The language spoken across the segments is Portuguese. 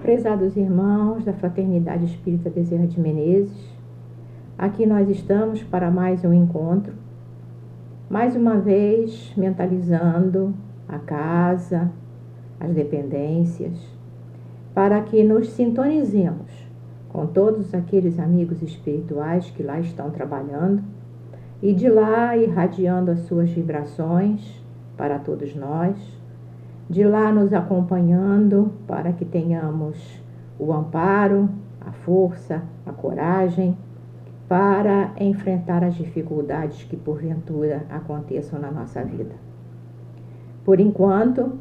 Prezados irmãos da Fraternidade Espírita Bezerra de Menezes, aqui nós estamos para mais um encontro, mais uma vez mentalizando a casa, as dependências, para que nos sintonizemos com todos aqueles amigos espirituais que lá estão trabalhando e de lá irradiando as suas vibrações para todos nós, de lá nos acompanhando para que tenhamos o amparo, a força, a coragem para enfrentar as dificuldades que porventura aconteçam na nossa vida. Por enquanto,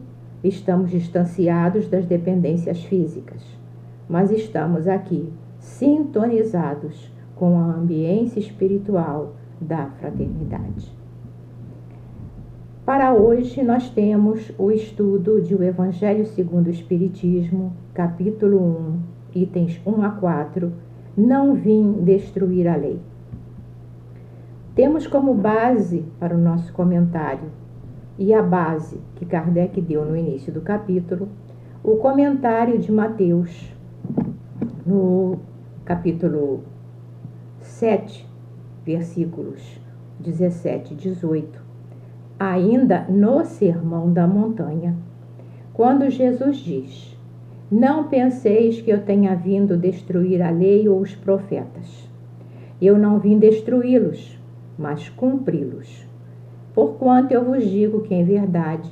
estamos distanciados das dependências físicas, mas estamos aqui sintonizados com a ambiência espiritual da fraternidade. Para hoje, nós temos o estudo de O Evangelho segundo o Espiritismo, capítulo 1, itens 1 a 4, Não vim destruir a lei. Temos como base para o nosso comentário, e a base que Kardec deu no início do capítulo, o comentário de Mateus, no capítulo 7, versículos 17 e 18, ainda no Sermão da Montanha, quando Jesus diz: não penseis que eu tenha vindo destruir a lei ou os profetas. Eu não vim destruí-los, mas cumpri-los. Porquanto eu vos digo que, em verdade,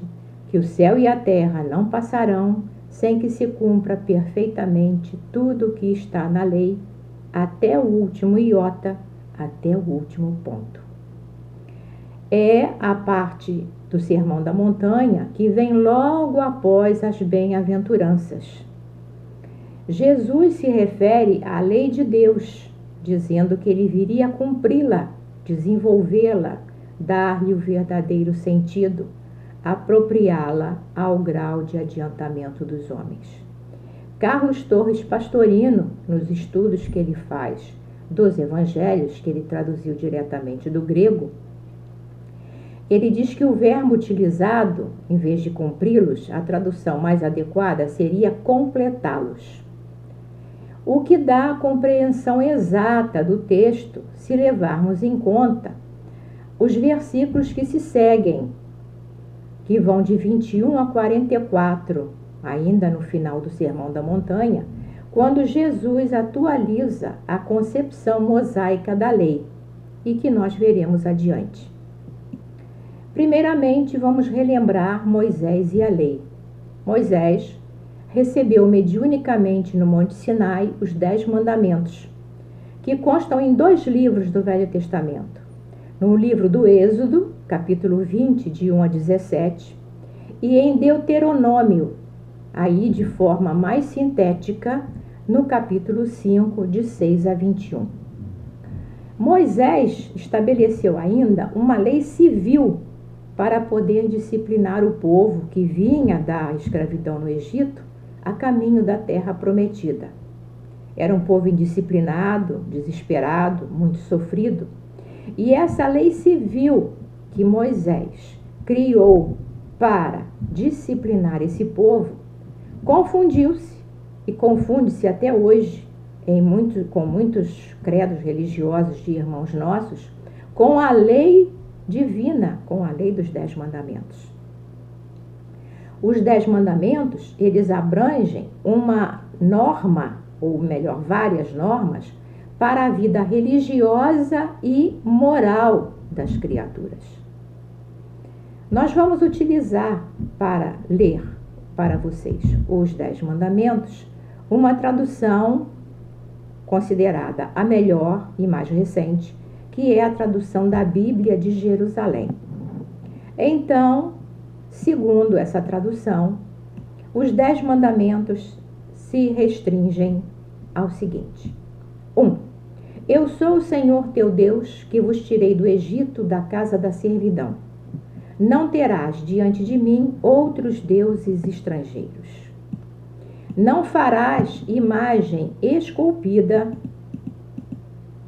que o céu e a terra não passarão sem que se cumpra perfeitamente tudo o que está na lei, até o último iota, até o último ponto. É a parte do Sermão da Montanha que vem logo após as bem-aventuranças. Jesus se refere à lei de Deus, dizendo que ele viria cumpri-la, desenvolvê-la, dar-lhe o verdadeiro sentido, apropriá-la ao grau de adiantamento dos homens. Carlos Torres Pastorino, nos estudos que ele faz dos evangelhos, que ele traduziu diretamente do grego, ele diz que o verbo utilizado, em vez de cumpri-los, a tradução mais adequada seria completá-los. O que dá a compreensão exata do texto, se levarmos em conta os versículos que se seguem, que vão de 21 a 44, ainda no final do Sermão da Montanha, quando Jesus atualiza a concepção mosaica da lei, e que nós veremos adiante. Primeiramente, vamos relembrar Moisés e a lei. Moisés recebeu mediunicamente no Monte Sinai os 10 mandamentos, que constam em 2 livros do Velho Testamento. No livro do Êxodo, capítulo 20, de 1 a 17, e em Deuteronômio, aí de forma mais sintética, no capítulo 5, de 6 a 21. Moisés estabeleceu ainda uma lei civil para poder disciplinar o povo que vinha da escravidão no Egito a caminho da terra prometida. Era um povo indisciplinado, desesperado, muito sofrido, e essa lei civil que Moisés criou para disciplinar esse povo confundiu-se e confunde-se até hoje com muitos credos religiosos de irmãos nossos com a lei divina, com a lei dos 10 mandamentos. Os 10 mandamentos, eles abrangem uma norma, ou melhor, várias normas, para a vida religiosa e moral das criaturas. Nós vamos utilizar para ler para vocês os 10 mandamentos uma tradução considerada a melhor e mais recente, que é a tradução da Bíblia de Jerusalém. Então, segundo essa tradução, os 10 mandamentos se restringem ao seguinte: 1. Eu sou o Senhor teu Deus, que vos tirei do Egito, da casa da servidão. Não terás diante de mim outros deuses estrangeiros. Não farás imagem esculpida.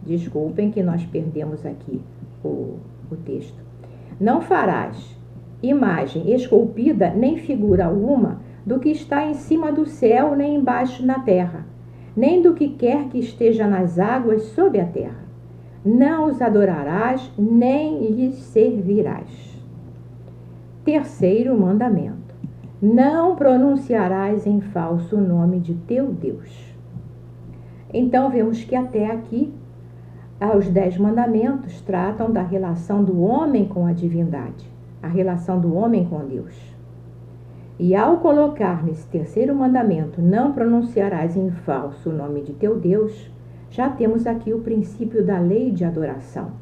Desculpem que nós perdemos aqui o texto. Não farás imagem esculpida nem figura alguma do que está em cima do céu, nem embaixo na terra, nem do que quer que esteja nas águas sob a terra. Não os adorarás, nem lhes servirás. Terceiro mandamento: não pronunciarás em falso o nome de teu Deus. Então, vemos que até aqui, os 10 mandamentos tratam da relação do homem com a divindade, a relação do homem com Deus. E ao colocar nesse terceiro mandamento, não pronunciarás em falso o nome de teu Deus, já temos aqui o princípio da lei de adoração,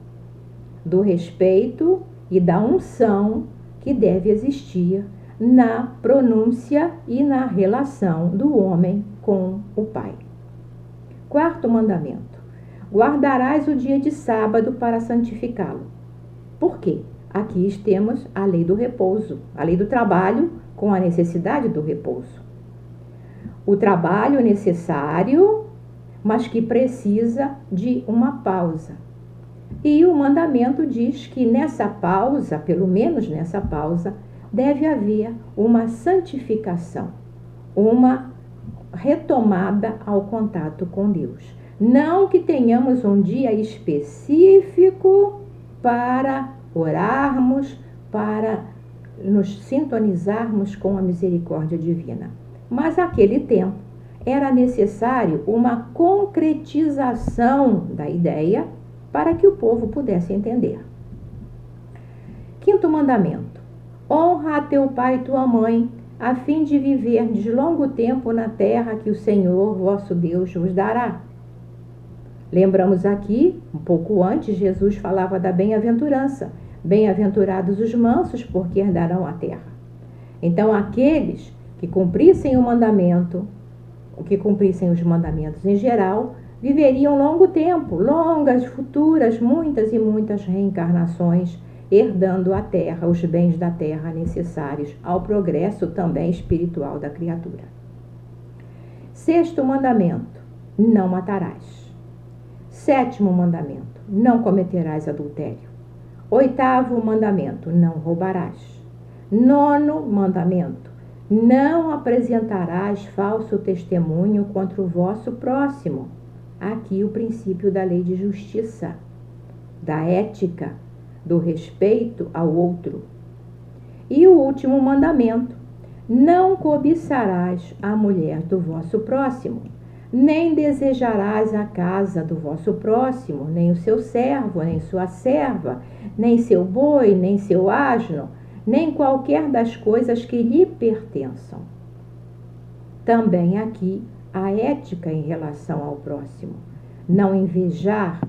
do respeito e da unção que deve existir na pronúncia e na relação do homem com o Pai. Quarto mandamento: guardarás o dia de sábado para santificá-lo. Por quê? Aqui temos a lei do repouso, a lei do trabalho com a necessidade do repouso. O trabalho necessário, mas que precisa de uma pausa. E o mandamento diz que nessa pausa, pelo menos nessa pausa, deve haver uma santificação, uma retomada ao contato com Deus. Não que tenhamos um dia específico para orarmos, para nos sintonizarmos com a misericórdia divina. Mas naquele tempo era necessário uma concretização da ideia para que o povo pudesse entender. Quinto mandamento: honra a teu pai e tua mãe, a fim de viverdes longo tempo na terra que o Senhor, vosso Deus, vos dará. Lembramos aqui, um pouco antes, Jesus falava da bem-aventurança. Bem-aventurados os mansos, porque herdarão a terra. Então, aqueles que cumprissem o mandamento, o que cumprissem os mandamentos em geral, viveriam longo tempo, longas, futuras, muitas e muitas reencarnações, herdando a terra, os bens da terra necessários ao progresso também espiritual da criatura. Sexto mandamento: não matarás. Sétimo mandamento: não cometerás adultério. Oitavo mandamento: não roubarás. Nono mandamento: não apresentarás falso testemunho contra o vosso próximo. Aqui o princípio da lei de justiça, da ética, do respeito ao outro. E o último mandamento: não cobiçarás a mulher do vosso próximo, nem desejarás a casa do vosso próximo, nem o seu servo, nem sua serva, nem seu boi, nem seu asno, nem qualquer das coisas que lhe pertençam. Também aqui a ética em relação ao próximo. Não invejar,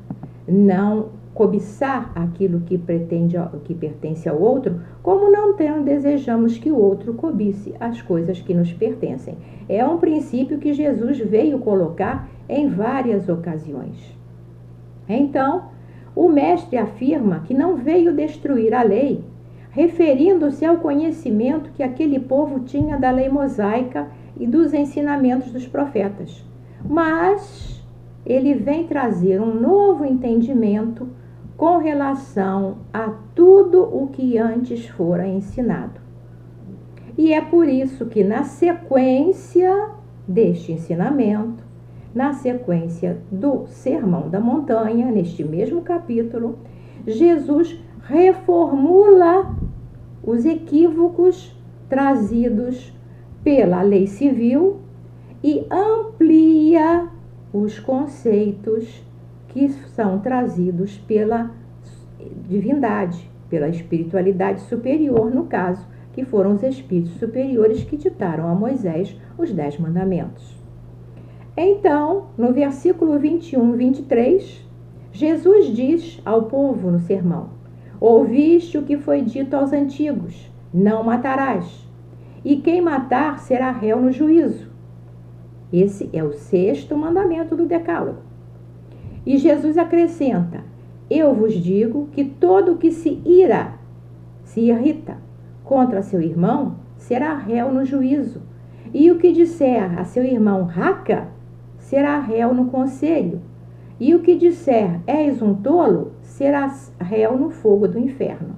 não cobiçar aquilo que pertence ao outro, como não desejamos que o outro cobice as coisas que nos pertencem. É um princípio que Jesus veio colocar em várias ocasiões. Então, o mestre afirma que não veio destruir a lei, referindo-se ao conhecimento que aquele povo tinha da lei mosaica e dos ensinamentos dos profetas. Mas ele vem trazer um novo entendimento com relação a tudo o que antes fora ensinado. E é por isso que na sequência deste ensinamento, na sequência do Sermão da Montanha, neste mesmo capítulo, Jesus reformula os equívocos trazidos pela lei civil e amplia os conceitos que são trazidos pela divindade, pela espiritualidade superior, no caso, que foram os espíritos superiores que ditaram a Moisés os 10 mandamentos. Então, no versículo 21 e 23, Jesus diz ao povo no sermão: ouviste o que foi dito aos antigos, não matarás, e quem matar será réu no juízo. Esse é o 6º mandamento do Decálogo. E Jesus acrescenta: eu vos digo que todo o que se irrita contra seu irmão será réu no juízo, e o que disser a seu irmão raca será réu no conselho, e o que disser és um tolo será réu no fogo do inferno.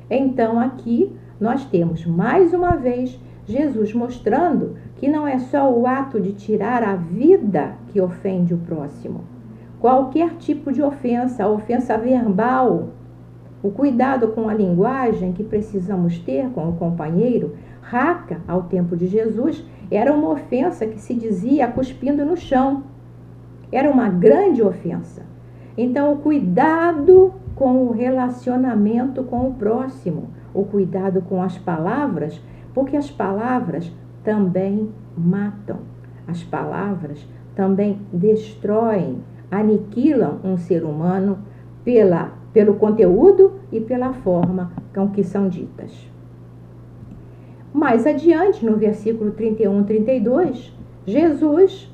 Então aqui nós temos mais uma vez Jesus mostrando que não é só o ato de tirar a vida que ofende o próximo. Qualquer tipo de ofensa, a ofensa verbal, o cuidado com a linguagem que precisamos ter com o companheiro. Raca, ao tempo de Jesus, era uma ofensa que se dizia cuspindo no chão. Era uma grande ofensa. Então, o cuidado com o relacionamento com o próximo, o cuidado com as palavras, porque as palavras também matam. As palavras também destroem, aniquilam um ser humano pelo conteúdo e pela forma com que são ditas. Mais adiante, no versículo 31 e 32, Jesus,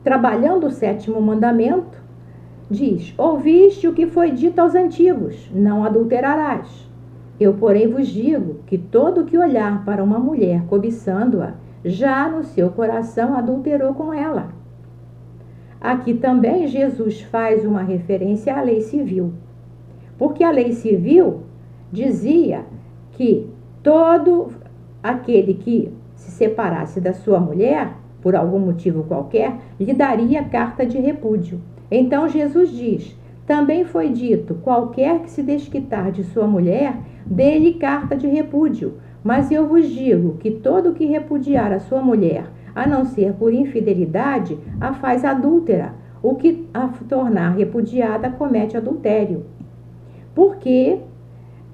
trabalhando o 7º mandamento, diz: ouviste o que foi dito aos antigos, não adulterarás. Eu, porém, vos digo que todo que olhar para uma mulher cobiçando-a, já no seu coração adulterou com ela. Aqui também Jesus faz uma referência à lei civil, porque a lei civil dizia que todo aquele que se separasse da sua mulher, por algum motivo qualquer, lhe daria carta de repúdio. Então Jesus diz: também foi dito, qualquer que se desquitar de sua mulher, dê-lhe carta de repúdio. Mas eu vos digo que todo que repudiar a sua mulher, a não ser por infidelidade, a faz adúltera. O que a tornar repudiada comete adultério. Porque,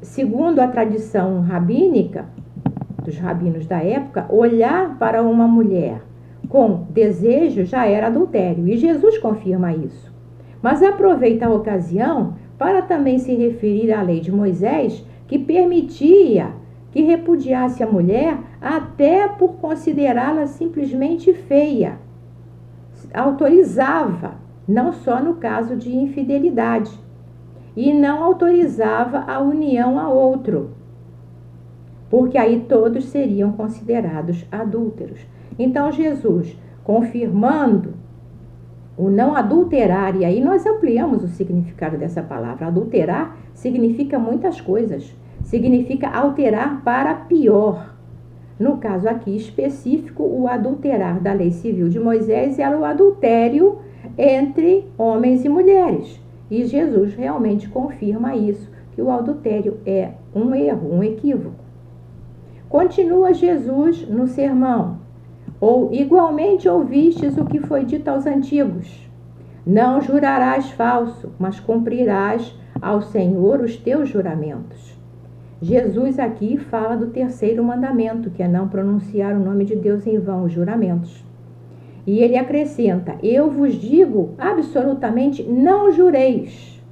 segundo a tradição rabínica, dos rabinos da época, olhar para uma mulher com desejo já era adultério. E Jesus confirma isso. Mas aproveita a ocasião para também se referir à lei de Moisés, que permitia que repudiasse a mulher até por considerá-la simplesmente feia. Autorizava, não só no caso de infidelidade, e não autorizava a união a outro, porque aí todos seriam considerados adúlteros. Então Jesus, confirmando o não adulterar, e aí nós ampliamos o significado dessa palavra. Adulterar significa muitas coisas. Significa alterar para pior. No caso aqui específico, o adulterar da lei civil de Moisés era o adultério entre homens e mulheres. E Jesus realmente confirma isso, que o adultério é um erro, um equívoco. Continua Jesus no sermão: ou igualmente ouvistes o que foi dito aos antigos: não jurarás falso, mas cumprirás ao Senhor os teus juramentos. Jesus aqui fala do 3º mandamento, que é não pronunciar o nome de Deus em vão, os juramentos. E ele acrescenta: eu vos digo absolutamente, não jureis,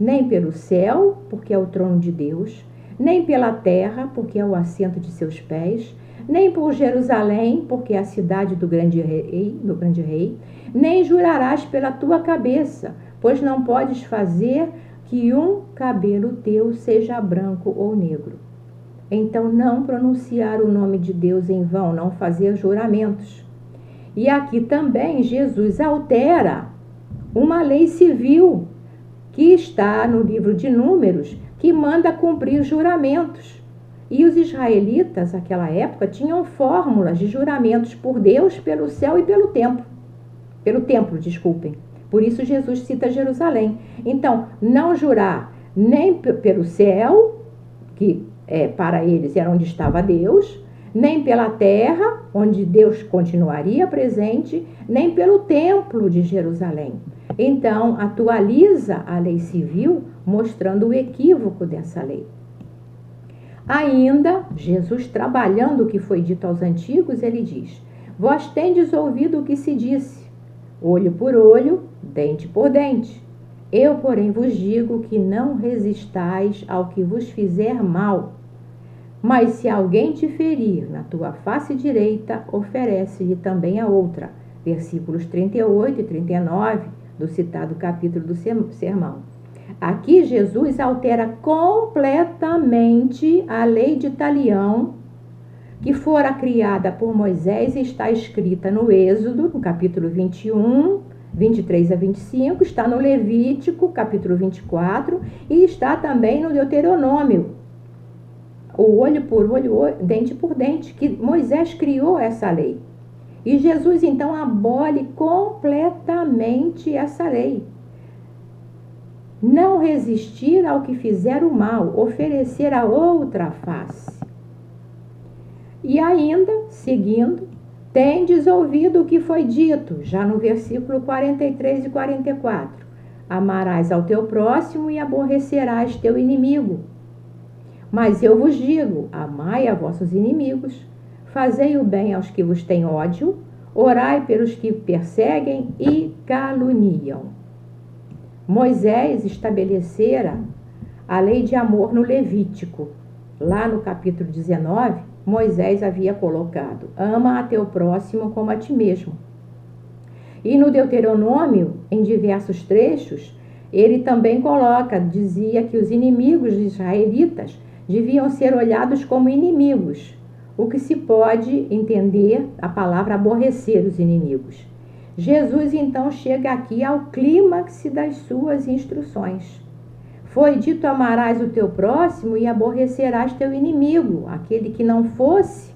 nem pelo céu, porque é o trono de Deus, nem pela terra, porque é o assento de seus pés, nem por Jerusalém, porque é a cidade do grande rei, nem jurarás pela tua cabeça, pois não podes fazer que um cabelo teu seja branco ou negro. Então, não pronunciar o nome de Deus em vão, não fazer juramentos. E aqui também Jesus altera uma lei civil que está no livro de Números, que manda cumprir juramentos. E os israelitas, naquela época, tinham fórmulas de juramentos por Deus, pelo céu e pelo templo. Por isso Jesus cita Jerusalém. Então, não jurar nem pelo céu, que para eles era onde estava Deus, nem pela terra, onde Deus continuaria presente, nem pelo templo de Jerusalém. Então, atualiza a lei civil, mostrando o equívoco dessa lei. Ainda, Jesus, trabalhando o que foi dito aos antigos, ele diz: vós tendes ouvido o que se disse, olho por olho, dente por dente. Eu, porém, vos digo que não resistais ao que vos fizer mal. Mas se alguém te ferir na tua face direita, oferece-lhe também a outra. Versículos 38 e 39 do citado capítulo do sermão. Aqui Jesus altera completamente a lei de talião, que fora criada por Moisés e está escrita no Êxodo, no capítulo 21, 23 a 25, está no Levítico, capítulo 24, e está também no Deuteronômio, o olho por olho, dente por dente, que Moisés criou essa lei. E Jesus então abole completamente essa lei. Não resistir ao que fizer o mal, oferecer a outra face. E ainda, seguindo, tendes ouvido o que foi dito, já no versículo 43 e 44. Amarás ao teu próximo e aborrecerás teu inimigo. Mas eu vos digo, amai a vossos inimigos, fazei o bem aos que vos têm ódio, orai pelos que perseguem e caluniam. Moisés estabelecera a lei de amor no Levítico. Lá no capítulo 19, Moisés havia colocado: ama a teu próximo como a ti mesmo. E no Deuteronômio, em diversos trechos, ele também dizia que os inimigos israelitas deviam ser olhados como inimigos, o que se pode entender a palavra aborrecer os inimigos. Jesus então chega aqui ao clímax das suas instruções. Foi dito: amarás o teu próximo e aborrecerás teu inimigo, aquele que não fosse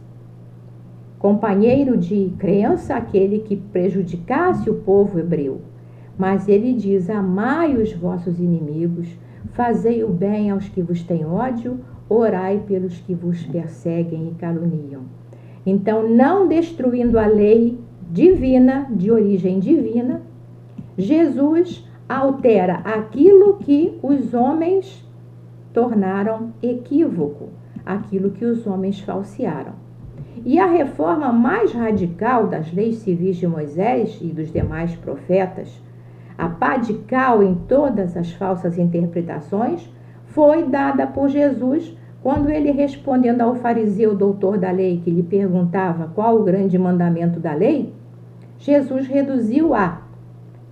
companheiro de crença, aquele que prejudicasse o povo hebreu. Mas ele diz: amai os vossos inimigos, fazei o bem aos que vos têm ódio, orai pelos que vos perseguem e caluniam. Então, não destruindo a lei divina, de origem divina, Jesus altera aquilo que os homens tornaram equívoco, aquilo que os homens falsearam. E a reforma mais radical das leis civis de Moisés e dos demais profetas, a pá de cal em todas as falsas interpretações, foi dada por Jesus quando ele, respondendo ao fariseu doutor da lei, que lhe perguntava qual o grande mandamento da lei, Jesus reduziu a: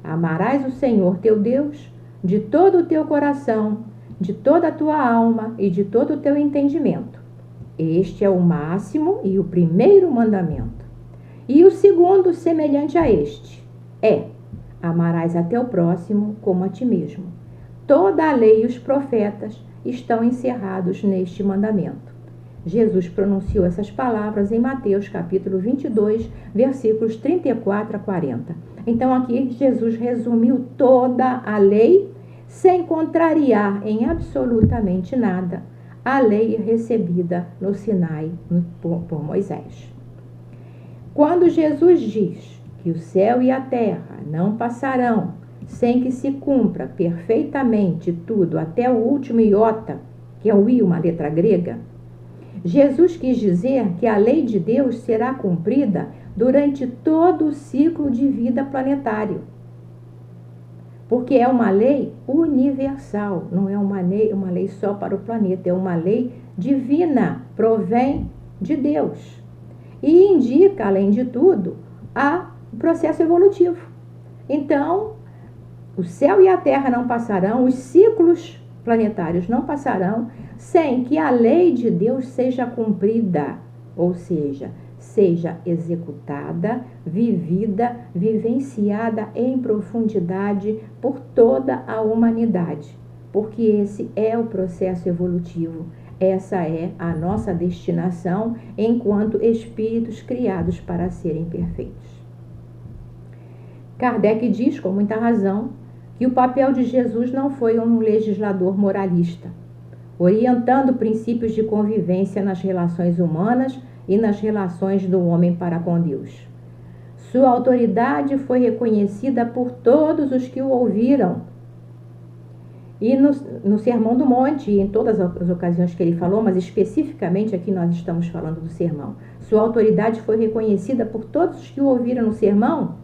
amarás o Senhor teu Deus de todo o teu coração, de toda a tua alma e de todo o teu entendimento. Este é o máximo e o primeiro mandamento. E o segundo, semelhante a este, é: amarás a teu próximo como a ti mesmo. Toda a lei e os profetas estão encerrados neste mandamento. Jesus pronunciou essas palavras em Mateus capítulo 22, versículos 34 a 40. Então aqui Jesus resumiu toda a lei sem contrariar em absolutamente nada a lei recebida no Sinai por Moisés. Quando Jesus diz que o céu e a terra não passarão sem que se cumpra perfeitamente tudo até o último iota, que é o i, uma letra grega, Jesus quis dizer que a lei de Deus será cumprida durante todo o ciclo de vida planetário. Porque é uma lei universal, não é uma lei só para o planeta, é uma lei divina, provém de Deus. E indica, além de tudo, o processo evolutivo. Então, o céu e a terra não passarão, os ciclos planetários não passarão sem que a lei de Deus seja cumprida, ou seja executada, vivida, vivenciada em profundidade por toda a humanidade, porque esse é o processo evolutivo, essa é a nossa destinação enquanto espíritos criados para serem perfeitos. Kardec diz, com muita razão, que o papel de Jesus não foi um legislador moralista, orientando princípios de convivência nas relações humanas e nas relações do homem para com Deus. Sua autoridade foi reconhecida por todos os que o ouviram. E no Sermão do Monte, e em todas as ocasiões que ele falou, mas especificamente aqui nós estamos falando do sermão, sua autoridade foi reconhecida por todos os que o ouviram no sermão,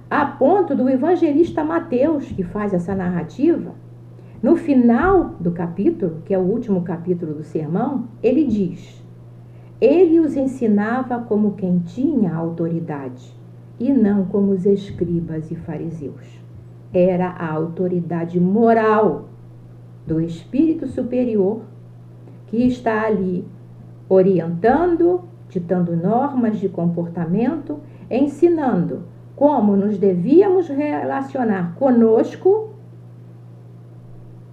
a ponto do evangelista Mateus, que faz essa narrativa, no final do capítulo, que é o último capítulo do sermão, ele diz: ele os ensinava como quem tinha autoridade, e não como os escribas e fariseus. Era a autoridade moral do espírito superior que está ali orientando, ditando normas de comportamento, ensinando como nos devíamos relacionar conosco,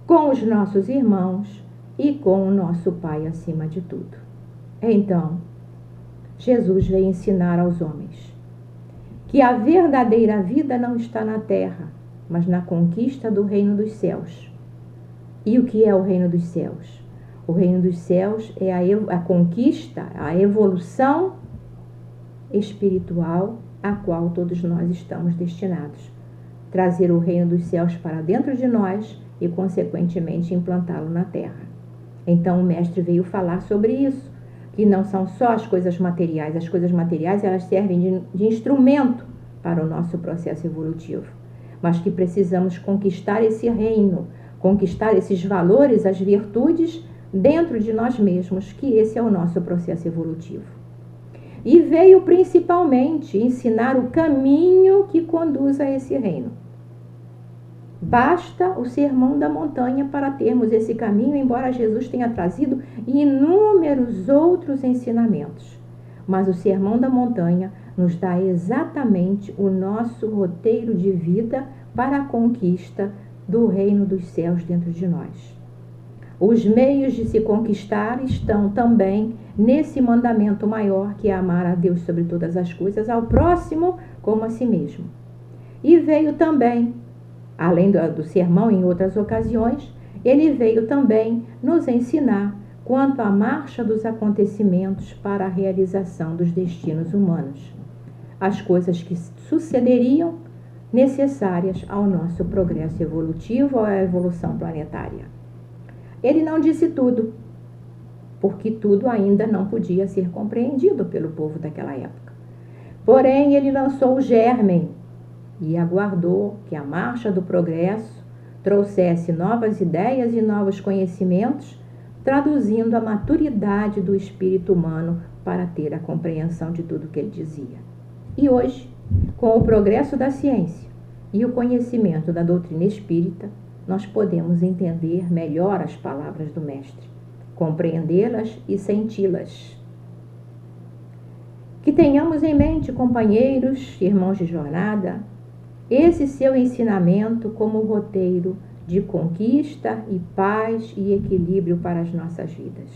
com os nossos irmãos e com o nosso Pai acima de tudo. Então, Jesus veio ensinar aos homens que a verdadeira vida não está na terra, mas na conquista do reino dos céus. E o que é o reino dos céus? O reino dos céus é a conquista, a evolução espiritual a qual todos nós estamos destinados. Trazer o reino dos céus para dentro de nós e, consequentemente, implantá-lo na terra. Então, o Mestre veio falar sobre isso, que não são só as coisas materiais. As coisas materiais, elas servem de instrumento para o nosso processo evolutivo, mas que precisamos conquistar esse reino, conquistar esses valores, as virtudes dentro de nós mesmos, que esse é o nosso processo evolutivo. E veio principalmente ensinar o caminho que conduz a esse reino. Basta o Sermão da Montanha para termos esse caminho, embora Jesus tenha trazido inúmeros outros ensinamentos. Mas o Sermão da Montanha nos dá exatamente o nosso roteiro de vida para a conquista do reino dos céus dentro de nós. Os meios de se conquistar estão também nesse mandamento maior, que é amar a Deus sobre todas as coisas, ao próximo como a si mesmo. E veio também, além do sermão em outras ocasiões, ele veio também nos ensinar quanto à marcha dos acontecimentos para a realização dos destinos humanos, as coisas que sucederiam necessárias ao nosso progresso evolutivo ou à evolução planetária. Ele não disse tudo, porque tudo ainda não podia ser compreendido pelo povo daquela época. Porém, ele lançou o germen e aguardou que a marcha do progresso trouxesse novas ideias e novos conhecimentos, traduzindo a maturidade do espírito humano para ter a compreensão de tudo que ele dizia. E hoje, com o progresso da ciência e o conhecimento da doutrina espírita, nós podemos entender melhor as palavras do Mestre, compreendê-las e senti-las. Que tenhamos em mente, companheiros, irmãos de jornada, esse seu ensinamento como roteiro de conquista e paz e equilíbrio para as nossas vidas.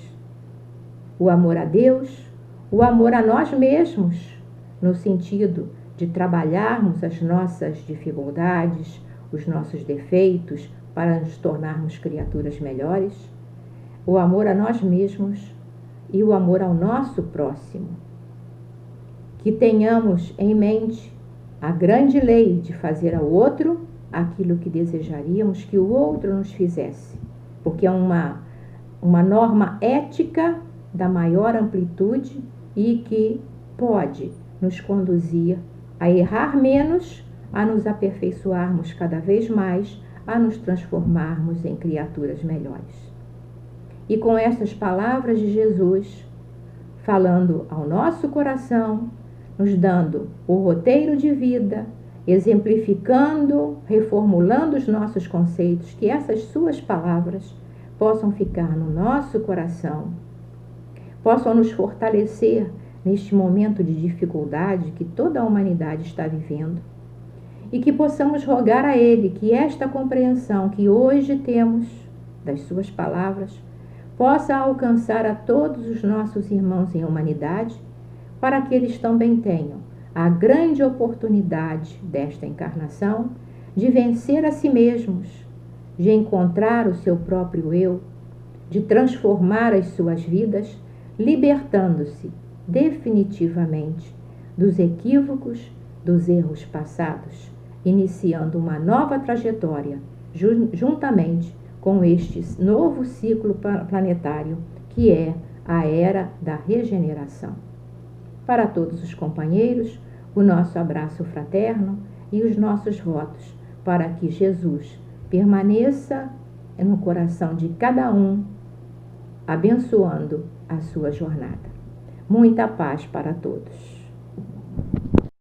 O amor a Deus, o amor a nós mesmos, no sentido de trabalharmos as nossas dificuldades, os nossos defeitos, para nos tornarmos criaturas melhores, o amor a nós mesmos e o amor ao nosso próximo. Que tenhamos em mente a grande lei de fazer ao outro aquilo que desejaríamos que o outro nos fizesse, porque é uma norma ética da maior amplitude e que pode nos conduzir a errar menos, a nos aperfeiçoarmos cada vez mais, a nos transformarmos em criaturas melhores. E com estas palavras de Jesus, falando ao nosso coração, nos dando o roteiro de vida, exemplificando, reformulando os nossos conceitos, que essas suas palavras possam ficar no nosso coração, possam nos fortalecer neste momento de dificuldade que toda a humanidade está vivendo, e que possamos rogar a Ele que esta compreensão que hoje temos das suas palavras possa alcançar a todos os nossos irmãos em humanidade, para que eles também tenham a grande oportunidade desta encarnação de vencer a si mesmos, de encontrar o seu próprio eu, de transformar as suas vidas, libertando-se definitivamente dos equívocos, dos erros passados, iniciando uma nova trajetória juntamente com este novo ciclo planetário, que é a era da regeneração. Para todos os companheiros, o nosso abraço fraterno e os nossos votos para que Jesus permaneça no coração de cada um, abençoando a sua jornada. Muita paz para todos.